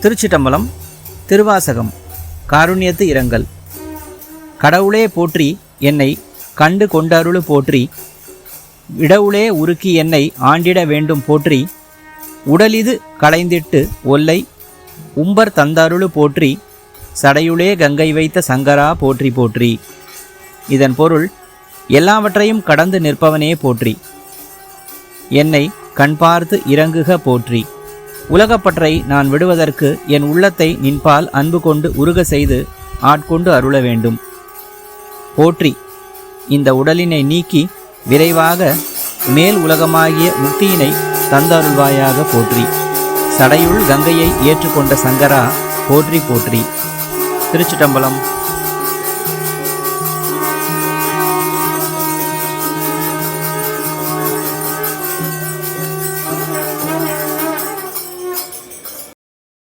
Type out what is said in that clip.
திருச்சிட்டம்பலம். திருவாசகம். காருண்யத்து இரங்கல். கடவுளே போற்றி என்னை கண்டு கொண்டருளு போற்றி, விடவுளே உருக்கி என்னை ஆண்டிட வேண்டும் போற்றி, உடலிது களைந்திட்டு ஒல்லை உம்பர் தந்தருளு போற்றி, சடையுளே கங்கை வைத்த சங்கரா போற்றி போற்றி. இதன் பொருள், எல்லாவற்றையும் கடந்து நிற்பவனே போற்றி, என்னை கண் பார்த்து இறங்குக போற்றி, உலகப்பற்றை நான் விடுவதற்கு என் உள்ளத்தை நின்பால் அன்பு கொண்டு உருக செய்து ஆட்கொண்டு அருள வேண்டும் போற்றி, இந்த உடலினை நீக்கி விரைவாக மேல் உலகமாகிய முக்தியினை தந்தருள்வாயாக போற்றி, சடையுள் கங்கையை ஏற்றுக்கொண்ட சங்கரா போற்றி போற்றி. திருச்சிட்டம்பலம்.